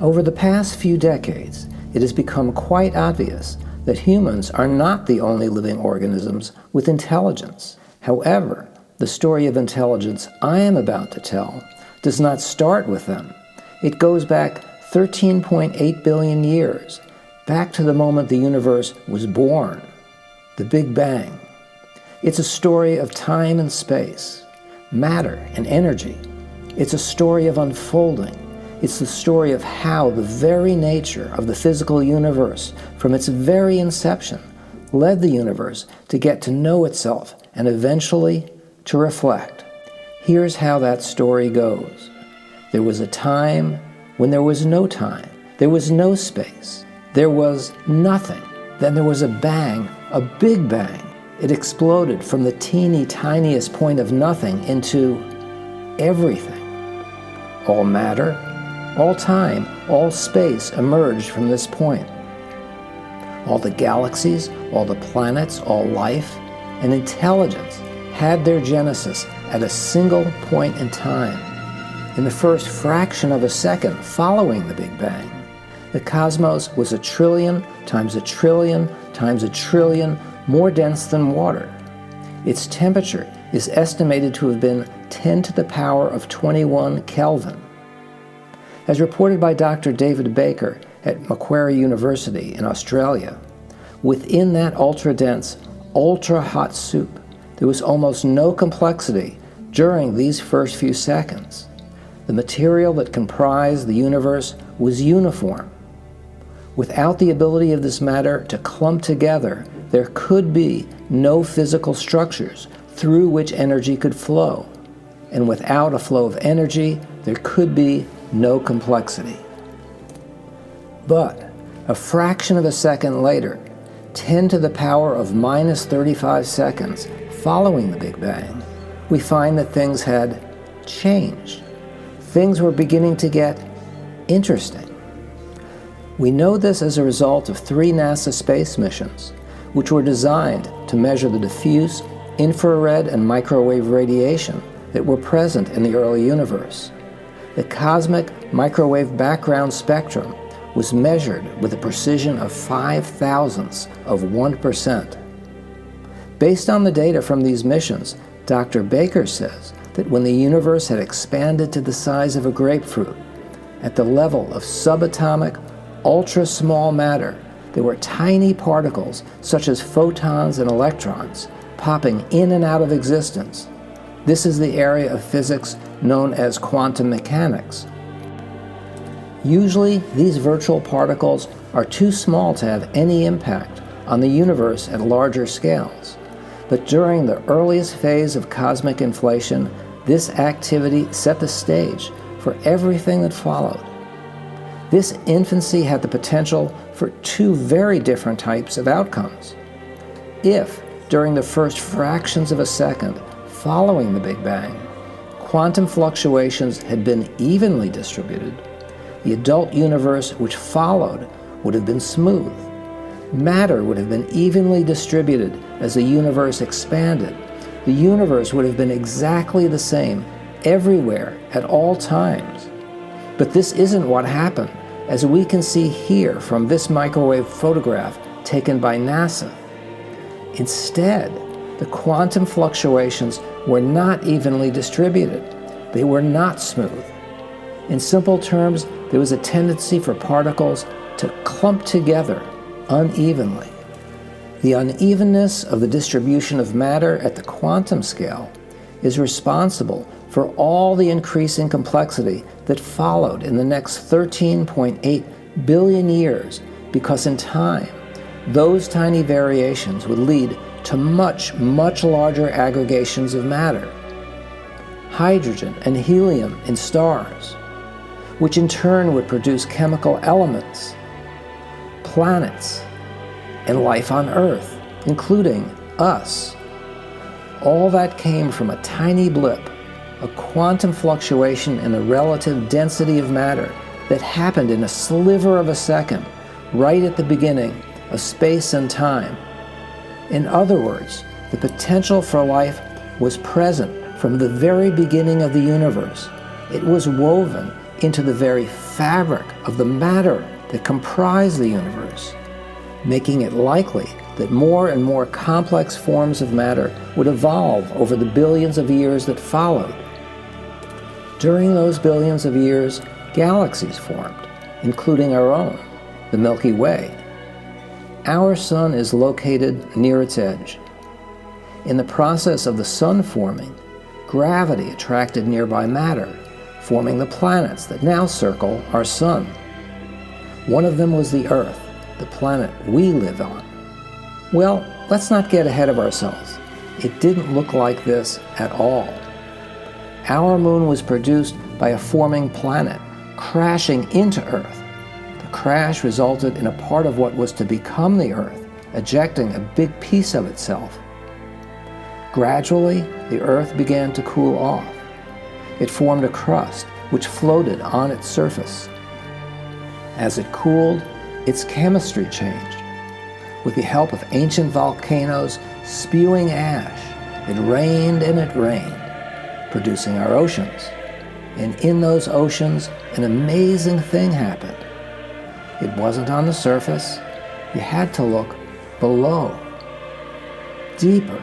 Over the past few decades, it has become quite obvious that humans are not the only living organisms with intelligence. However, the story of intelligence I am about to tell does not start with them. It goes back 13.8 billion years, back to the moment the universe was born, the Big Bang. It's a story of time and space, matter and energy. It's a story of unfolding. It's the story of how the very nature of the physical universe, from its very inception, led the universe to get to know itself and eventually to reflect. Here's how that story goes. There was a time when there was no time. There was no space. There was nothing. Then there was a bang, a big bang. It exploded from the teeny tiniest point of nothing into everything. All matter, all time, all space emerged from this point. All the galaxies, all the planets, all life, and intelligence had their genesis at a single point in time. In the first fraction of a second following the Big Bang, the cosmos was 1 trillion times 1 trillion times 1 trillion more dense than water. Its temperature is estimated to have been 10 to the power of 21 Kelvin. As reported by Dr. David Baker at Macquarie University in Australia, within that ultra-dense, ultra-hot soup, there was almost no complexity during these first few seconds. The material that comprised the universe was uniform. Without the ability of this matter to clump together, there could be no physical structures through which energy could flow. And without a flow of energy, there could be no complexity. But a fraction of a second later, 10 to the power of minus 35 seconds following the Big Bang, we find that things had changed. Things were beginning to get interesting. We know this as a result of 3 NASA space missions, which were designed to measure the diffuse, infrared, and microwave radiation that were present in the early universe. The cosmic microwave background spectrum was measured with a precision of 5,000ths of 1%. Based on the data from these missions, Dr. Baker says that when the universe had expanded to the size of a grapefruit, at the level of subatomic, ultra-small matter, there were tiny particles such as photons and electrons popping in and out of existence. This is the area of physics known as quantum mechanics. Usually, these virtual particles are too small to have any impact on the universe at larger scales. But during the earliest phase of cosmic inflation, this activity set the stage for everything that followed. This infancy had the potential for 2 very different types of outcomes. If, during the first fractions of a second following the Big Bang, quantum fluctuations had been evenly distributed, the adult universe which followed would have been smooth. Matter would have been evenly distributed as the universe expanded. The universe would have been exactly the same everywhere at all times. But this isn't what happened, as we can see here from this microwave photograph taken by NASA. Instead, the quantum fluctuations were not evenly distributed. They were not smooth. In simple terms, there was a tendency for particles to clump together unevenly. The unevenness of the distribution of matter at the quantum scale is responsible for all the increasing complexity that followed in the next 13.8 billion years, because in time, those tiny variations would lead to much, much larger aggregations of matter. Hydrogen and helium in stars, which in turn would produce chemical elements, planets, and life on Earth, including us. All that came from a tiny blip, a quantum fluctuation in the relative density of matter that happened in a sliver of a second, right at the beginning of space and time. In other words, the potential for life was present from the very beginning of the universe. It was woven into the very fabric of the matter that comprised the universe, making it likely that more and more complex forms of matter would evolve over the billions of years that followed. During those billions of years, galaxies formed, including our own, the Milky Way. Our sun is located near its edge. In the process of the sun forming, gravity attracted nearby matter, forming the planets that now circle our sun. One of them was the Earth, the planet we live on. Well, let's not get ahead of ourselves. It didn't look like this at all. Our moon was produced by a forming planet crashing into Earth. The crash resulted in a part of what was to become the Earth ejecting a big piece of itself. Gradually, the Earth began to cool off. It formed a crust which floated on its surface. As it cooled, its chemistry changed. With the help of ancient volcanoes spewing ash, it rained and it rained, producing our oceans. And in those oceans, an amazing thing happened. It wasn't on the surface. You had to look below, deeper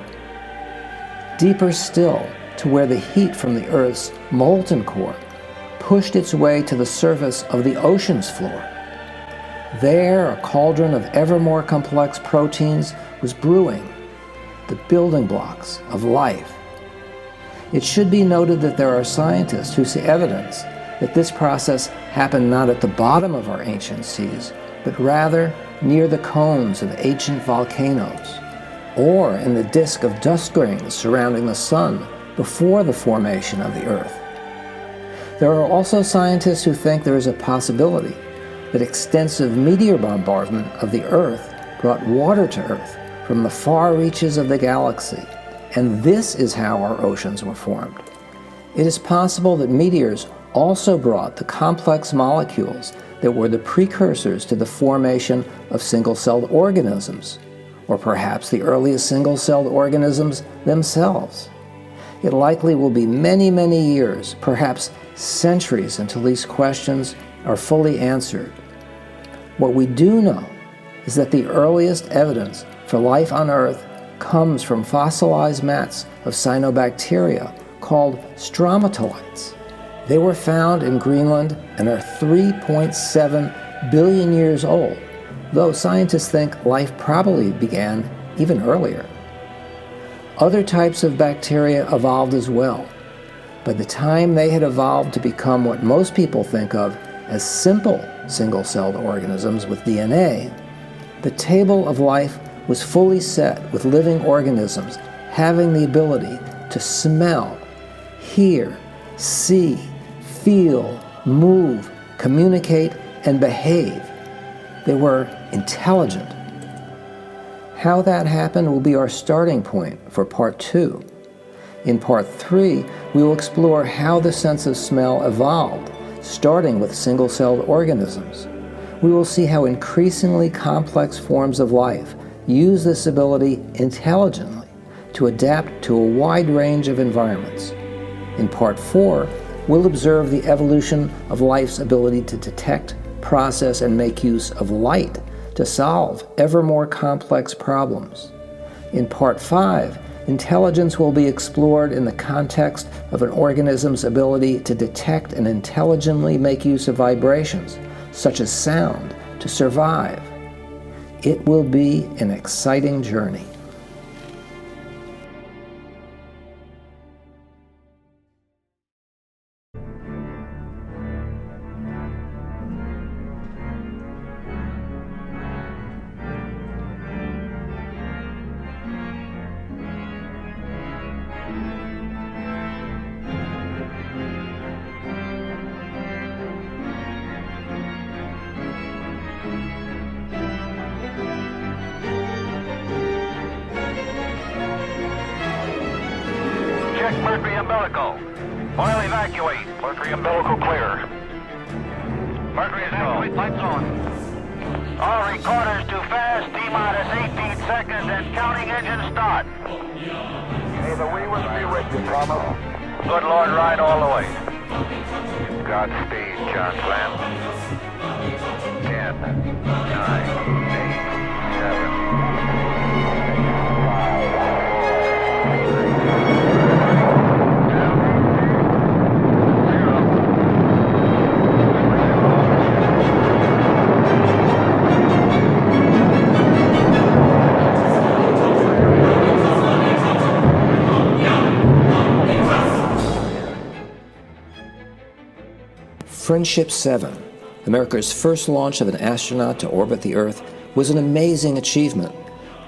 still, to where the heat from the Earth's molten core pushed its way to the surface of the ocean's floor. There, a cauldron of ever more complex proteins was brewing, the building blocks of life. It should be noted that there are scientists who see evidence that this process happened not at the bottom of our ancient seas, but rather near the cones of ancient volcanoes, or in the disk of dust grains surrounding the sun before the formation of the Earth. There are also scientists who think there is a possibility that extensive meteor bombardment of the Earth brought water to Earth from the far reaches of the galaxy, and this is how our oceans were formed. It is possible that meteors also brought the complex molecules that were the precursors to the formation of single-celled organisms, or perhaps the earliest single-celled organisms themselves. It likely will be many, many years, perhaps centuries, until these questions are fully answered. What we do know is that the earliest evidence for life on Earth comes from fossilized mats of cyanobacteria called stromatolites. They were found in Greenland and are 3.7 billion years old, though scientists think life probably began even earlier. Other types of bacteria evolved as well. By the time they had evolved to become what most people think of as simple single-celled organisms with DNA, the table of life was fully set with living organisms having the ability to smell, hear, see, feel, move, communicate, and behave. They were intelligent. How that happened will be our starting point for Part 2. In Part 3, we will explore how the sense of smell evolved, starting with single-celled organisms. We will see how increasingly complex forms of life use this ability intelligently to adapt to a wide range of environments. In Part 4, we'll observe the evolution of life's ability to detect, process, and make use of light to solve ever more complex problems. In Part 5, intelligence will be explored in the context of an organism's ability to detect and intelligently make use of vibrations, such as sound, to survive. It will be an exciting journey. Check Mercury umbilical. Oil evacuate. Mercury umbilical clear. Mercury evacuate. Lights on. All recorders to fast. T-minus 18 seconds and counting engine start. May the wheels be with you, Thomas. Good Lord, ride all the way. Godspeed, John Glenn. 10, 9, 8, 7. Friendship 7, America's first launch of an astronaut to orbit the Earth, was an amazing achievement,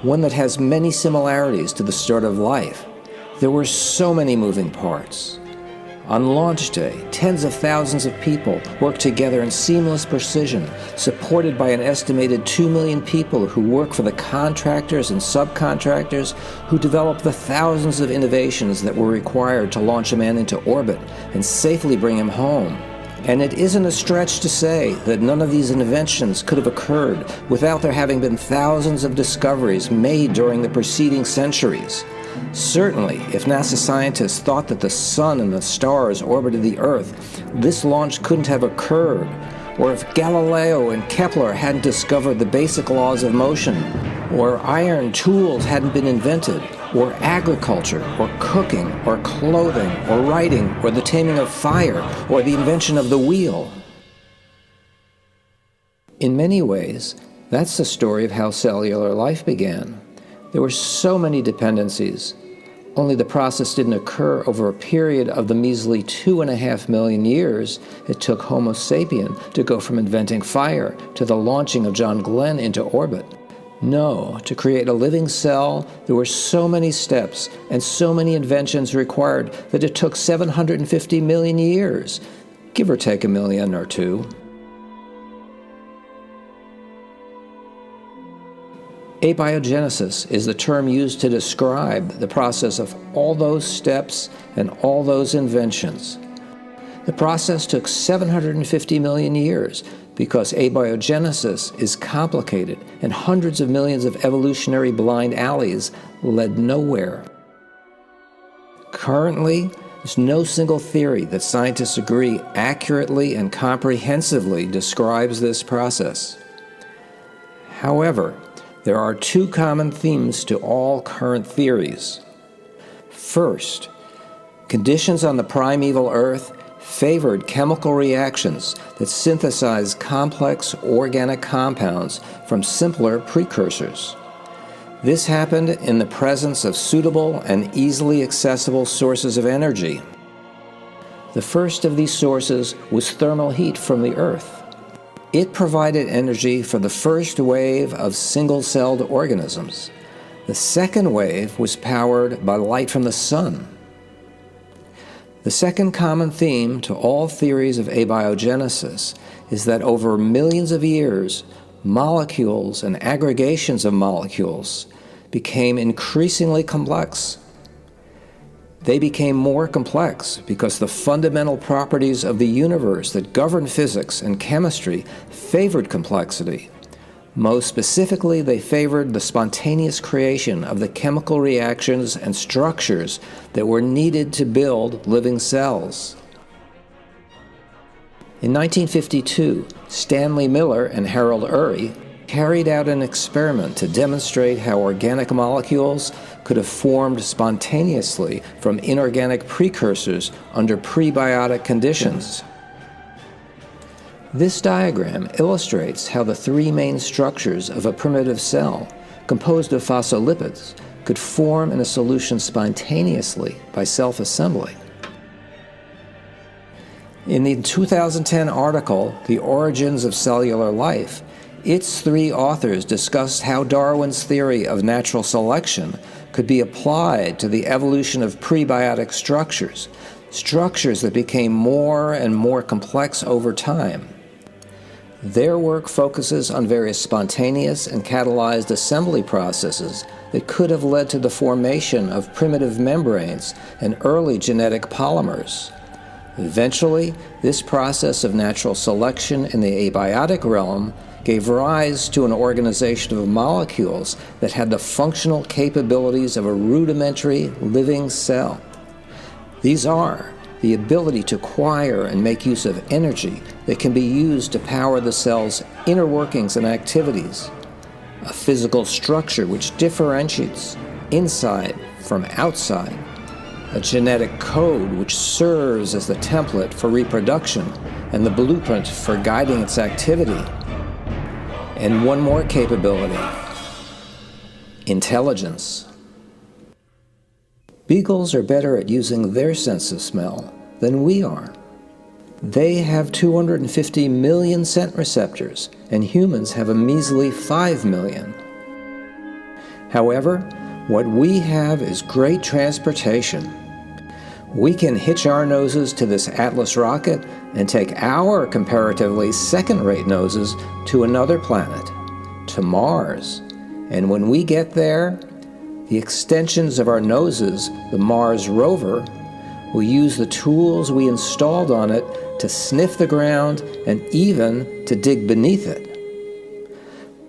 one that has many similarities to the start of life. There were so many moving parts. On launch day, tens of thousands of people worked together in seamless precision, supported by an estimated 2 million people who work for the contractors and subcontractors who developed the thousands of innovations that were required to launch a man into orbit and safely bring him home. And it isn't a stretch to say that none of these inventions could have occurred without there having been thousands of discoveries made during the preceding centuries. Certainly, if NASA scientists thought that the sun and the stars orbited the Earth, this launch couldn't have occurred. Or if Galileo and Kepler hadn't discovered the basic laws of motion, or iron tools hadn't been invented, or agriculture, or cooking, or clothing, or writing, or the taming of fire, or the invention of the wheel. In many ways, that's the story of how cellular life began. There were so many dependencies, only the process didn't occur over a period of the measly 2.5 million years it took Homo sapien to go from inventing fire to the launching of John Glenn into orbit. No, to create a living cell, there were so many steps and so many inventions required that it took 750 million years, give or take a million or two. Abiogenesis is the term used to describe the process of all those steps and all those inventions. The process took 750 million years because abiogenesis is complicated and hundreds of millions of evolutionary blind alleys led nowhere. Currently, there's no single theory that scientists agree accurately and comprehensively describes this process. However, there are two common themes to all current theories. First, conditions on the primeval Earth favored chemical reactions that synthesize complex organic compounds from simpler precursors. This happened in the presence of suitable and easily accessible sources of energy. The first of these sources was thermal heat from the Earth. It provided energy for the first wave of single-celled organisms. The second wave was powered by light from the sun. The second common theme to all theories of abiogenesis is that over millions of years, molecules and aggregations of molecules became increasingly complex. They became more complex because the fundamental properties of the universe that govern physics and chemistry favored complexity. Most specifically, they favored the spontaneous creation of the chemical reactions and structures that were needed to build living cells. In 1952, Stanley Miller and Harold Urey carried out an experiment to demonstrate how organic molecules could have formed spontaneously from inorganic precursors under prebiotic conditions. This diagram illustrates how the three main structures of a primitive cell, composed of phospholipids, could form in a solution spontaneously by self-assembly. In the 2010 article, The Origins of Cellular Life, its three authors discussed how Darwin's theory of natural selection could be applied to the evolution of prebiotic structures, structures that became more and more complex over time. Their work focuses on various spontaneous and catalyzed assembly processes that could have led to the formation of primitive membranes and early genetic polymers. Eventually, this process of natural selection in the abiotic realm gave rise to an organization of molecules that had the functional capabilities of a rudimentary living cell. These are the ability to acquire and make use of energy that can be used to power the cell's inner workings and activities, a physical structure which differentiates inside from outside, a genetic code which serves as the template for reproduction and the blueprint for guiding its activity, and one more capability: intelligence. Beagles are better at using their sense of smell than we are. They have 250 million scent receptors, and humans have a measly 5 million. However, what we have is great transportation. We can hitch our noses to this Atlas rocket and take our comparatively second-rate noses to another planet, to Mars. And when we get there, the extensions of our noses, the Mars rover, will use the tools we installed on it to sniff the ground and even to dig beneath it.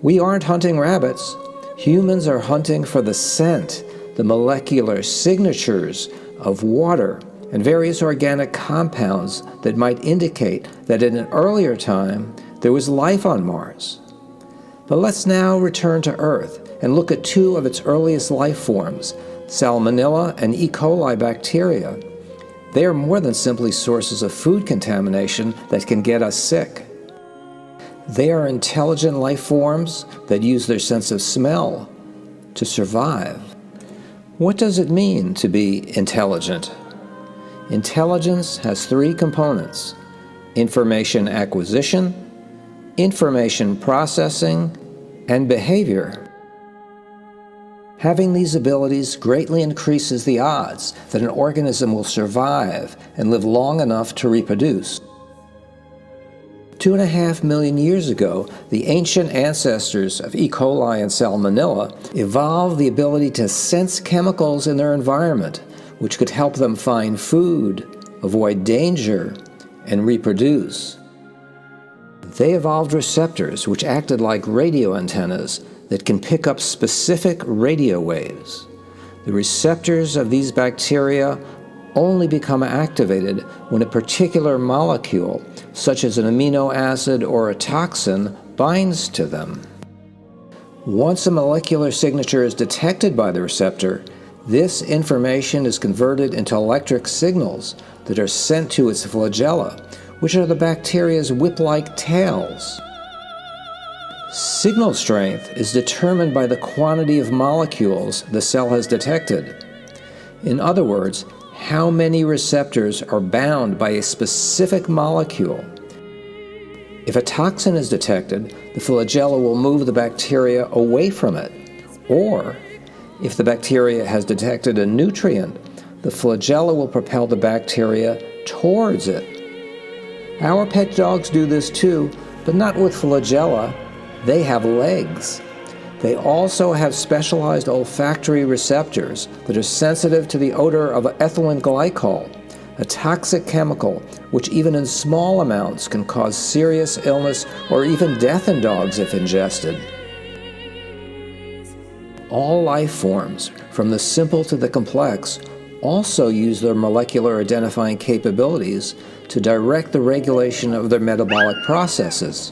We aren't hunting rabbits. Humans are hunting for the scent, the molecular signatures of water and various organic compounds that might indicate that in an earlier time there was life on Mars. But let's now return to Earth and look at two of its earliest life forms, Salmonella and E. coli bacteria. They are more than simply sources of food contamination that can get us sick. They are intelligent life forms that use their sense of smell to survive. What does it mean to be intelligent? Intelligence has three components: information acquisition, information processing, and behavior. Having these abilities greatly increases the odds that an organism will survive and live long enough to reproduce. 2.5 million years ago, the ancient ancestors of E. coli and Salmonella evolved the ability to sense chemicals in their environment, which could help them find food, avoid danger, and reproduce. They evolved receptors which acted like radio antennas that can pick up specific radio waves. The receptors of these bacteria only become activated when a particular molecule, such as an amino acid or a toxin, binds to them. Once a molecular signature is detected by the receptor, this information is converted into electric signals that are sent to its flagella, which are the bacteria's whip-like tails. Signal strength is determined by the quantity of molecules the cell has detected. In other words, how many receptors are bound by a specific molecule. If a toxin is detected, the flagella will move the bacteria away from it. Or, if the bacteria has detected a nutrient, the flagella will propel the bacteria towards it. Our pet dogs do this too, but not with flagella. They have legs. They also have specialized olfactory receptors that are sensitive to the odor of ethylene glycol, a toxic chemical which even in small amounts can cause serious illness or even death in dogs if ingested. All life forms, from the simple to the complex, also use their molecular identifying capabilities to direct the regulation of their metabolic processes.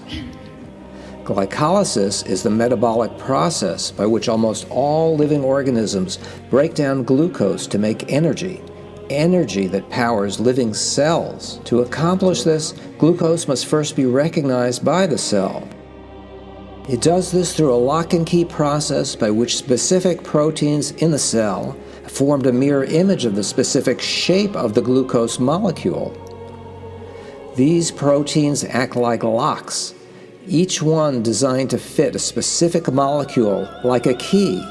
Glycolysis is the metabolic process by which almost all living organisms break down glucose to make energy that powers living cells. To accomplish this, glucose must first be recognized by the cell. It does this through a lock-and-key process by which specific proteins in the cell formed a mirror image of the specific shape of the glucose molecule. These proteins act like locks, each one designed to fit a specific molecule like a key.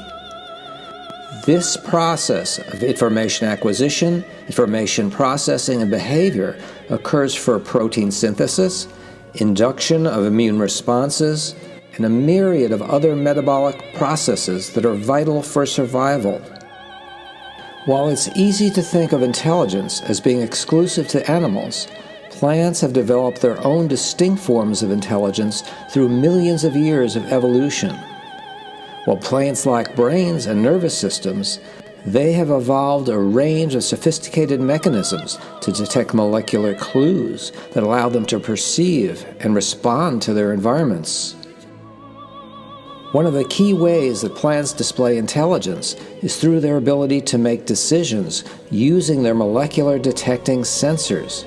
This process of information acquisition, information processing, and behavior occurs for protein synthesis, induction of immune responses, and a myriad of other metabolic processes that are vital for survival. While it's easy to think of intelligence as being exclusive to animals, plants have developed their own distinct forms of intelligence through millions of years of evolution. While plants lack brains and nervous systems, They have evolved a range of sophisticated mechanisms to detect molecular clues that allow them to perceive and respond to their environments. One of the key ways that plants display intelligence is through their ability to make decisions using their molecular detecting sensors.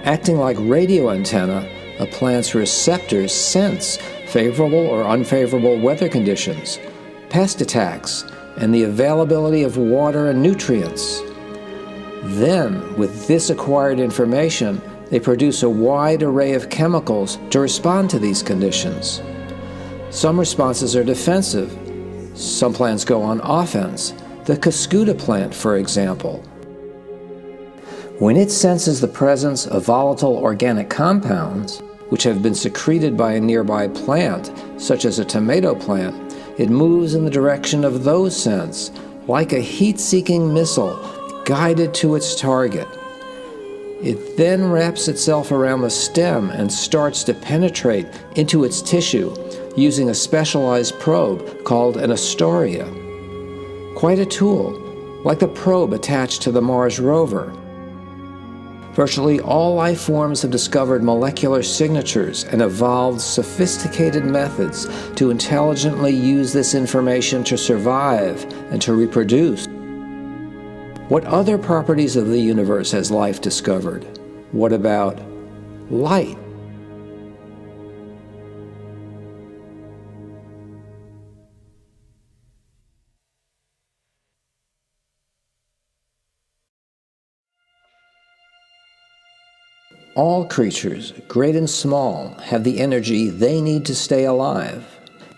Acting like radio antennae, a plant's receptors sense favorable or unfavorable weather conditions, pest attacks, and the availability of water and nutrients. Then, with this acquired information, they produce a wide array of chemicals to respond to these conditions. Some responses are defensive. Some plants go on offense. The Cuscuta plant, for example. When it senses the presence of volatile organic compounds, which have been secreted by a nearby plant, such as a tomato plant, it moves in the direction of those scents, like a heat-seeking missile guided to its target. It then wraps itself around the stem and starts to penetrate into its tissue using a specialized probe called an astoria. Quite a tool, like the probe attached to the Mars rover. Virtually all life forms have discovered molecular signatures and evolved sophisticated methods to intelligently use this information to survive and to reproduce. What other properties of the universe has life discovered? What about light? All creatures, great and small, have the energy they need to stay alive,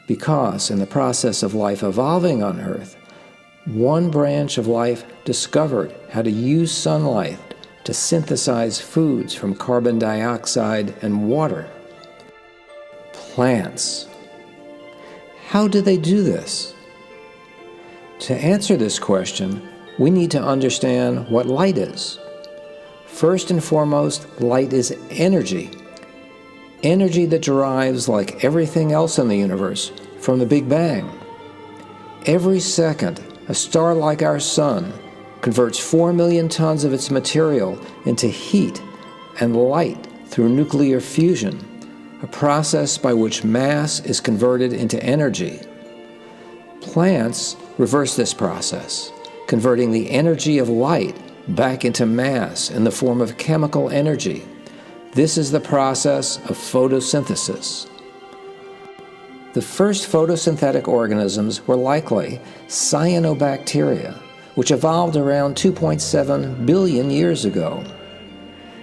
because in the process of life evolving on Earth, one branch of life discovered how to use sunlight to synthesize foods from carbon dioxide and water. Plants. How do they do this? To answer this question, we need to understand what light is. First and foremost, light is energy. Energy that derives, like everything else in the universe, from the Big Bang. Every second, a star like our Sun converts 4 million tons of its material into heat and light through nuclear fusion, a process by which mass is converted into energy. Plants reverse this process, converting the energy of light back into mass in the form of chemical energy. This is the process of photosynthesis. The first photosynthetic organisms were likely cyanobacteria, which evolved around 2.7 billion years ago.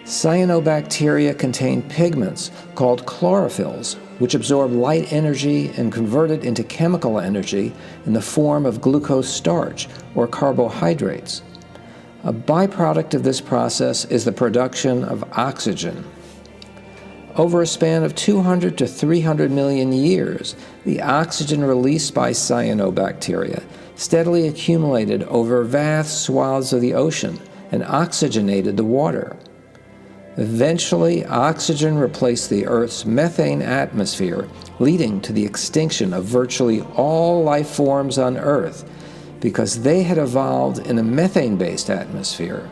Cyanobacteria contain pigments called chlorophylls, which absorb light energy and convert it into chemical energy in the form of glucose starch or carbohydrates. A byproduct of this process is the production of oxygen. Over a span of 200 to 300 million years, the oxygen released by cyanobacteria steadily accumulated over vast swaths of the ocean and oxygenated the water. Eventually, oxygen replaced the Earth's methane atmosphere, leading to the extinction of virtually all life forms on Earth, because they had evolved in a methane-based atmosphere.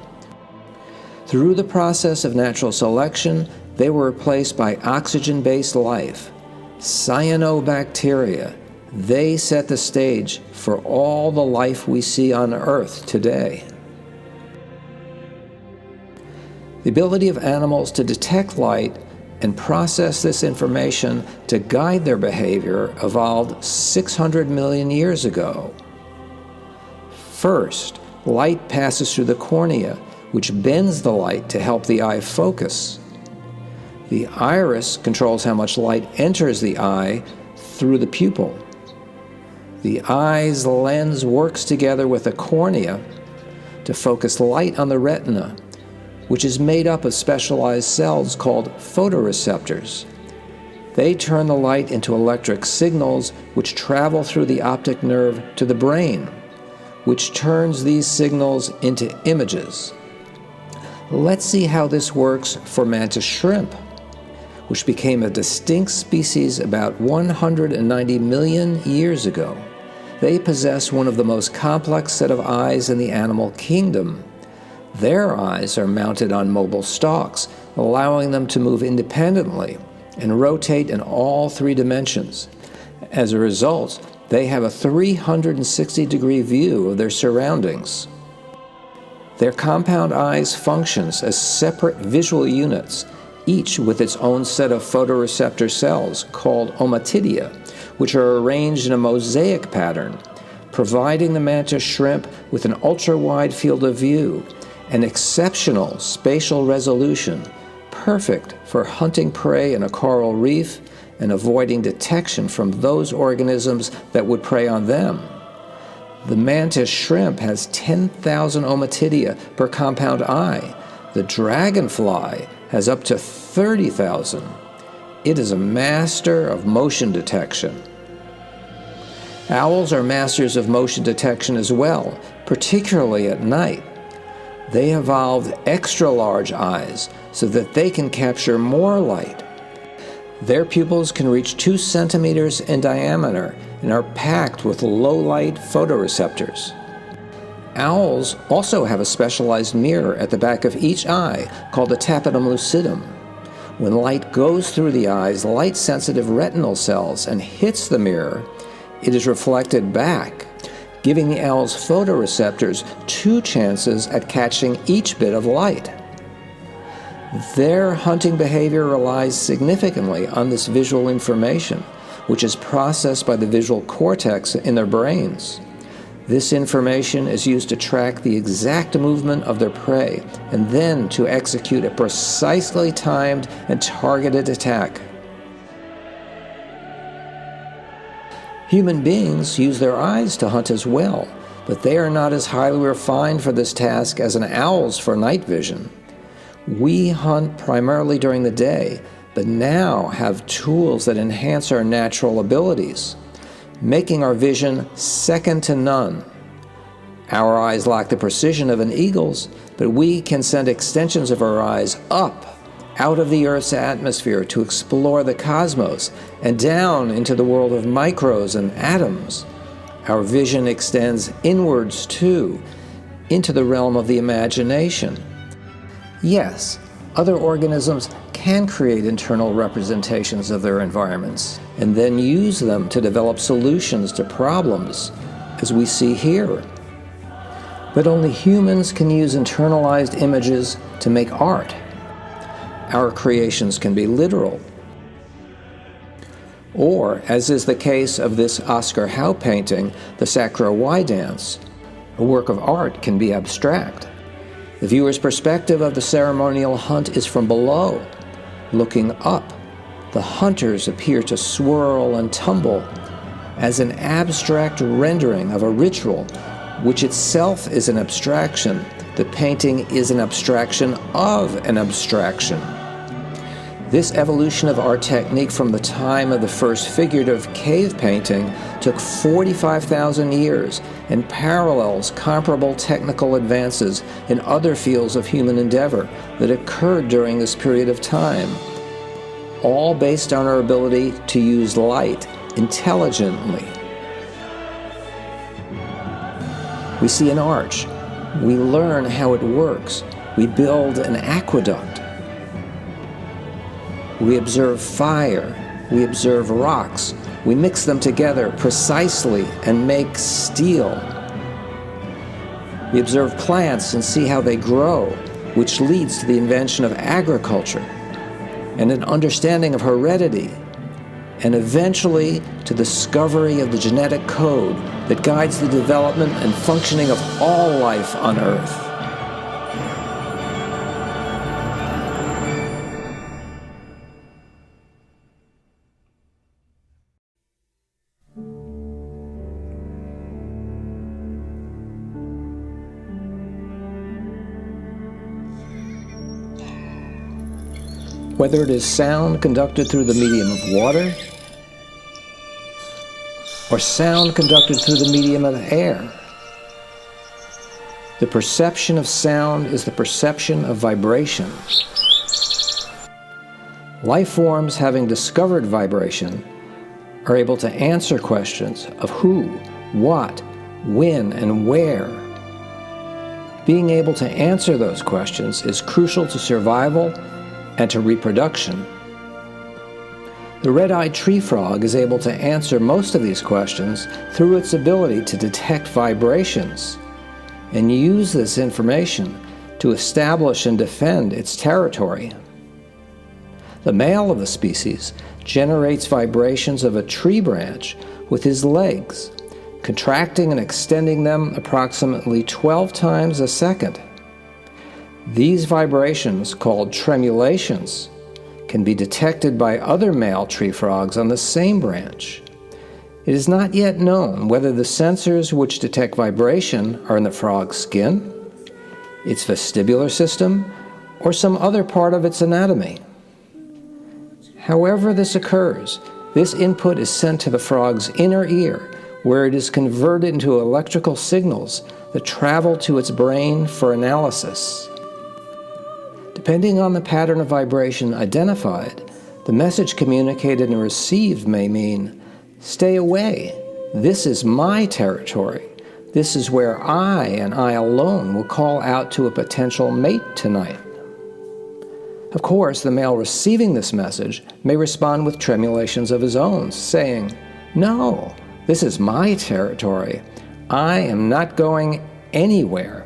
Through the process of natural selection, they were replaced by oxygen-based life, cyanobacteria. They set the stage for all the life we see on Earth today. The ability of animals to detect light and process this information to guide their behavior evolved 600 million years ago. First, light passes through the cornea, which bends the light to help the eye focus. The iris controls how much light enters the eye through the pupil. The eye's lens works together with the cornea to focus light on the retina, which is made up of specialized cells called photoreceptors. They turn the light into electric signals which travel through the optic nerve to the brain, which turns these signals into images. Let's see how this works for mantis shrimp, which became a distinct species about 190 million years ago. they possess one of the most complex set of eyes in the animal kingdom. Their eyes are mounted on mobile stalks, allowing them to move independently and rotate in all three dimensions. As a result, they have a 360-degree view of their surroundings. Their compound eyes functions as separate visual units, each with its own set of photoreceptor cells called ommatidia, which are arranged in a mosaic pattern, providing the mantis shrimp with an ultra-wide field of view and exceptional spatial resolution, perfect for hunting prey in a coral reef and avoiding detection from those organisms that would prey on them. The mantis shrimp has 10,000 ommatidia per compound eye. The dragonfly has up to 30,000. It is a master of motion detection. Owls are masters of motion detection as well, particularly at night. They evolved extra-large eyes so that they can capture more light. Their pupils can reach 2 centimeters in diameter and are packed with low-light photoreceptors. Owls also have a specialized mirror at the back of each eye called a tapetum lucidum. When light goes through the eye's light-sensitive retinal cells and hits the mirror, it is reflected back, giving the owl's photoreceptors 2 chances at catching each bit of light. Their hunting behavior relies significantly on this visual information, which is processed by the visual cortex in their brains. This information is used to track the exact movement of their prey and then to execute a precisely timed and targeted attack. Human beings use their eyes to hunt as well, but they are not as highly refined for this task as an owl's for night vision. We hunt primarily during the day, but now have tools that enhance our natural abilities, making our vision second to none. Our eyes lack the precision of an eagle's, but we can send extensions of our eyes up out of the Earth's atmosphere to explore the cosmos and down into the world of micros and atoms. Our vision extends inwards too, into the realm of the imagination. Yes, other organisms can create internal representations of their environments and then use them to develop solutions to problems, as we see here. But only humans can use internalized images to make art. Our creations can be literal. Or, as is the case of this Oscar Howe painting, the Sacro Y dance, a work of art can be abstract. The viewer's perspective of the ceremonial hunt is from below. Looking up, the hunters appear to swirl and tumble as an abstract rendering of a ritual, which itself is an abstraction. The painting is an abstraction of an abstraction. This evolution of art technique from the time of the first figurative cave painting took 45,000 years and parallels comparable technical advances in other fields of human endeavor that occurred during this period of time, all based on our ability to use light intelligently. We see an arch. We learn how it works. We build an aqueduct. We observe fire. We observe rocks. We mix them together precisely and make steel. We observe plants and see how they grow, which leads to the invention of agriculture and an understanding of heredity, and eventually to the discovery of the genetic code that guides the development and functioning of all life on Earth. Whether it is sound conducted through the medium of water or sound conducted through the medium of air, the perception of sound is the perception of vibration. Life forms having discovered vibration are able to answer questions of who, what, when, and where. Being able to answer those questions is crucial to survival and to reproduction. The red-eyed tree frog is able to answer most of these questions through its ability to detect vibrations and use this information to establish and defend its territory. The male of the species generates vibrations of a tree branch with his legs, contracting and extending them approximately 12 times a second. These vibrations, called tremulations, can be detected by other male tree frogs on the same branch. It is not yet known whether the sensors which detect vibration are in the frog's skin, its vestibular system, or some other part of its anatomy. However this occurs, this input is sent to the frog's inner ear, where it is converted into electrical signals that travel to its brain for analysis. Depending on the pattern of vibration identified, the message communicated and received may mean, "Stay away. This is my territory. This is where I and I alone will call out to a potential mate tonight." Of course, the male receiving this message may respond with tremulations of his own, saying, "No, this is my territory. I am not going anywhere."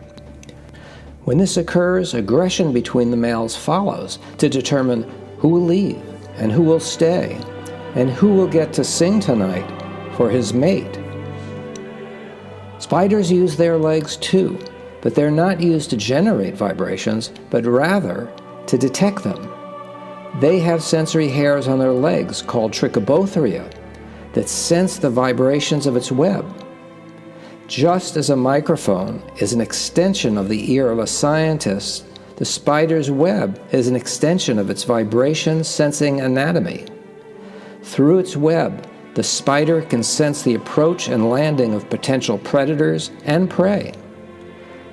When this occurs, aggression between the males follows to determine who will leave and who will stay and who will get to sing tonight for his mate. Spiders use their legs too, but they're not used to generate vibrations, but rather to detect them. They have sensory hairs on their legs called trichobothria that sense the vibrations of its web. Just as a microphone is an extension of the ear of a scientist, the spider's web is an extension of its vibration-sensing anatomy. Through its web, the spider can sense the approach and landing of potential predators and prey.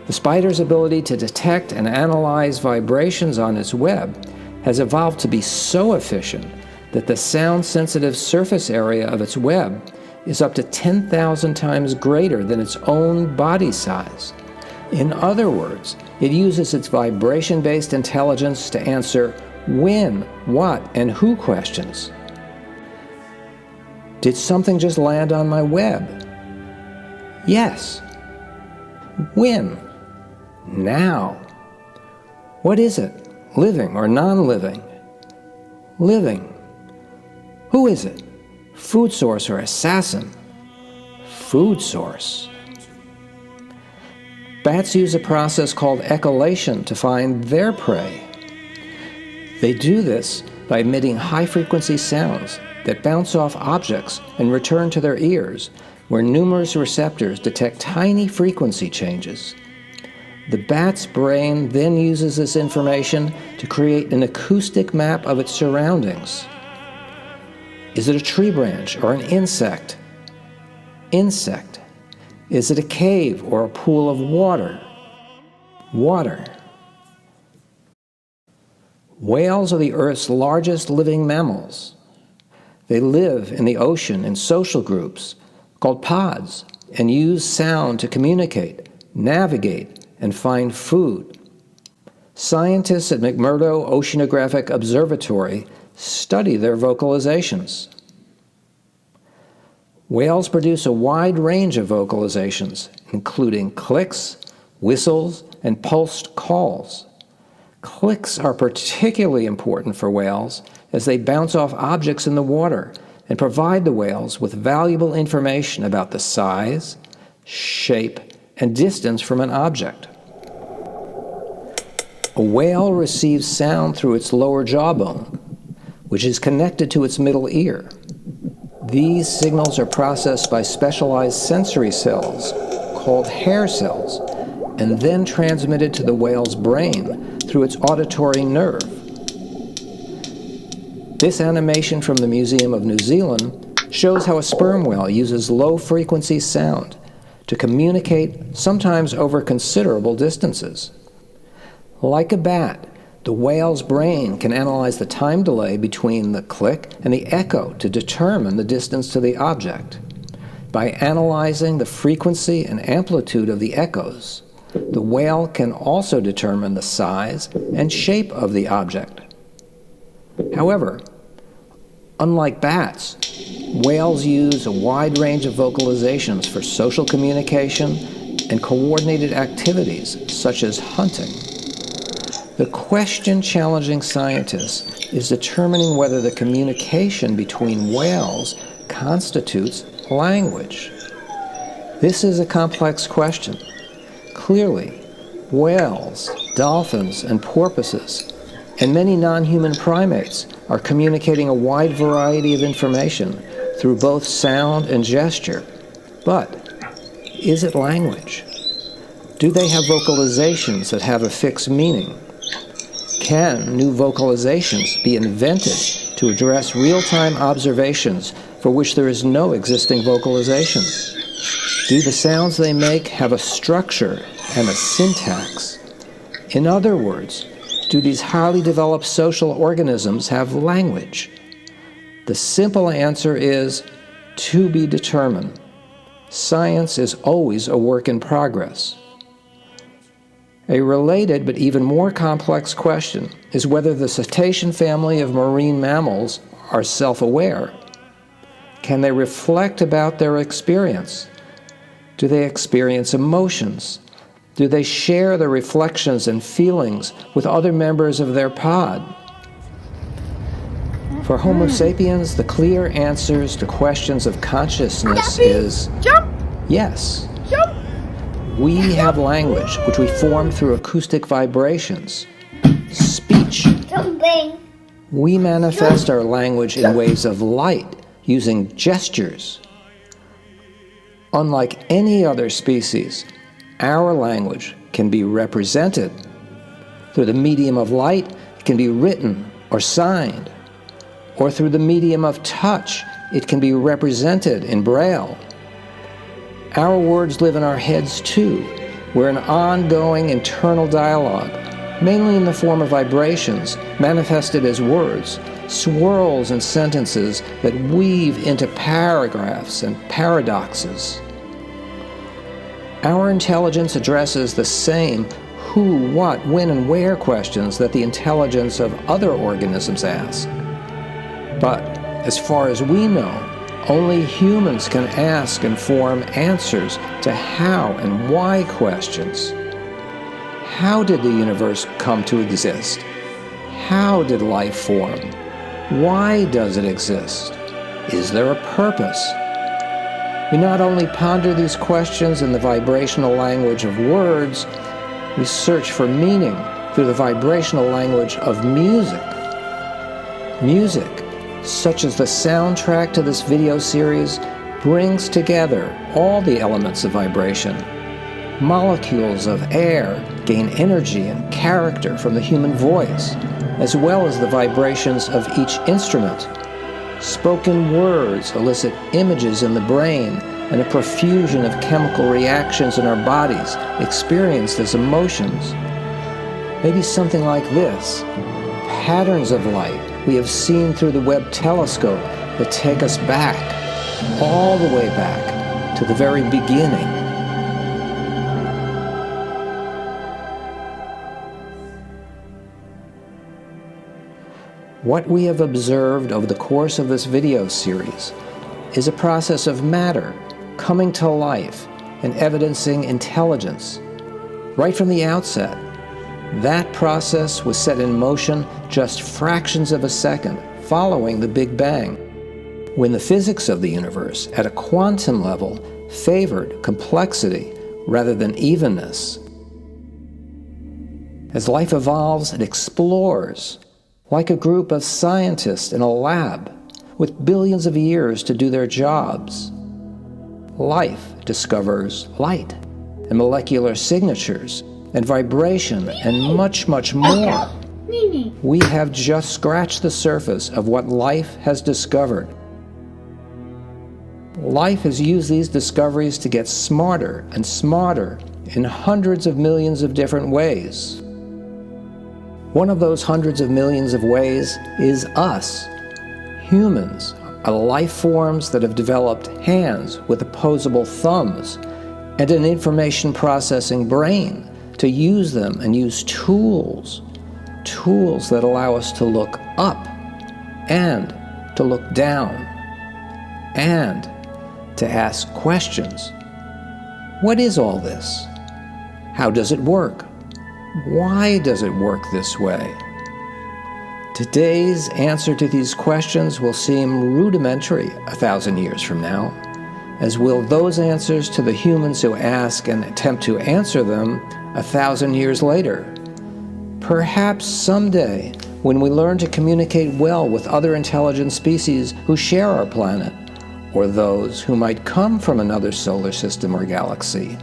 The spider's ability to detect and analyze vibrations on its web has evolved to be so efficient that the sound-sensitive surface area of its web is up to 10,000 times greater than its own body size. In other words, it uses its vibration-based intelligence to answer when, what, and who questions. Did something just land on my web? Yes. When? Now. What is it? Living or non-living? Living. Who is it? Food source or assassin? Food source. Bats use a process called echolation to find their prey. They do this by emitting high-frequency sounds that bounce off objects and return to their ears, where numerous receptors detect tiny frequency changes. The bat's brain then uses this information to create an acoustic map of its surroundings. Is it a tree branch or an insect? Insect. Is it a cave or a pool of water? Water. Whales are the Earth's largest living mammals. They live in the ocean in social groups called pods and use sound to communicate, navigate, and find food. Scientists at McMurdo Oceanographic Observatory study their vocalizations. Whales produce a wide range of vocalizations, including clicks, whistles, and pulsed calls. Clicks are particularly important for whales as they bounce off objects in the water and provide the whales with valuable information about the size, shape, and distance from an object. A whale receives sound through its lower jawbone, which is connected to its middle ear. These signals are processed by specialized sensory cells called hair cells and then transmitted to the whale's brain through its auditory nerve. This animation from the Museum of New Zealand shows how a sperm whale uses low-frequency sound to communicate, sometimes over considerable distances. Like a bat, the whale's brain can analyze the time delay between the click and the echo to determine the distance to the object. By analyzing the frequency and amplitude of the echoes, the whale can also determine the size and shape of the object. However, unlike bats, whales use a wide range of vocalizations for social communication and coordinated activities such as hunting. The question challenging scientists is determining whether the communication between whales constitutes language. This is a complex question. Clearly, whales, dolphins, and porpoises, and many non-human primates are communicating a wide variety of information through both sound and gesture. But is it language? Do they have vocalizations that have a fixed meaning? Can new vocalizations be invented to address real-time observations for which there is no existing vocalization? Do the sounds they make have a structure and a syntax? In other words, do these highly developed social organisms have language? The simple answer is to be determined. Science is always a work in progress. A related but even more complex question is whether the cetacean family of marine mammals are self-aware. Can they reflect about their experience? Do they experience emotions? Do they share their reflections and feelings with other members of their pod? For Homo sapiens, the clear answers to questions of consciousness is yes. We have language, which we form through acoustic vibrations. Speech. We manifest our language in waves of light, using gestures. Unlike any other species, our language can be represented. Through the medium of light, it can be written or signed. Or through the medium of touch, it can be represented in Braille. Our words live in our heads too. We're an ongoing internal dialogue, mainly in the form of vibrations, manifested as words, swirls and sentences that weave into paragraphs and paradoxes. Our intelligence addresses the same who, what, when, and where questions that the intelligence of other organisms ask. But, as far as we know, only humans can ask and form answers to how and why questions. How did the universe come to exist? How did life form? Why does it exist? Is there a purpose? We not only ponder these questions in the vibrational language of words, we search for meaning through the vibrational language of music. Music, such as the soundtrack to this video series, brings together all the elements of vibration. Molecules of air gain energy and character from the human voice, as well as the vibrations of each instrument. Spoken words elicit images in the brain and a profusion of chemical reactions in our bodies experienced as emotions. Maybe something like this: patterns of light we have seen through the Webb telescope that take us back, all the way back to the very beginning. What we have observed over the course of this video series is a process of matter coming to life and evidencing intelligence. Right from the outset, that process was set in motion just fractions of a second following the Big Bang, when the physics of the universe at a quantum level favored complexity rather than evenness. As life evolves, it explores, like a group of scientists in a lab with billions of years to do their jobs. Life discovers light and molecular signatures and vibration and much, much more. We have just scratched the surface of what life has discovered. Life has used these discoveries to get smarter and smarter in hundreds of millions of different ways. One of those hundreds of millions of ways is us, humans, are life forms that have developed hands with opposable thumbs and an information processing brain to use them and use tools that allow us to look up and to look down and to ask questions. What is all this? How does it work? Why does it work this way? Today's answer to these questions will seem rudimentary 1,000 years from now, as will those answers to the humans who ask and attempt to answer them 1,000 years later. Perhaps someday, when we learn to communicate well with other intelligent species who share our planet, or those who might come from another solar system or galaxy,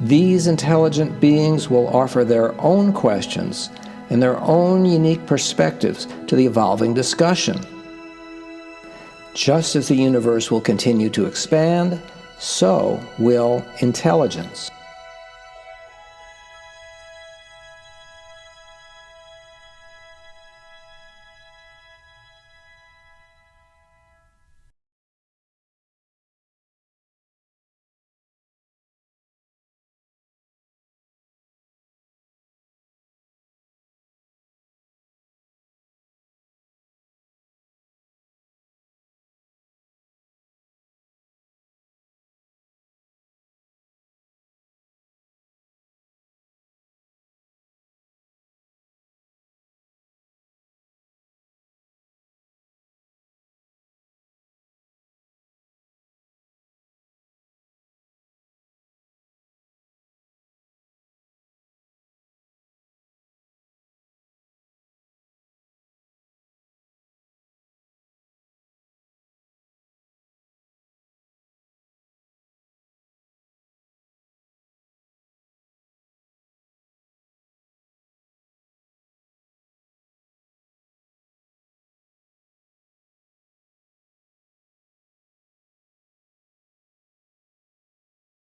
these intelligent beings will offer their own questions and their own unique perspectives to the evolving discussion. Just as the universe will continue to expand, so will intelligence.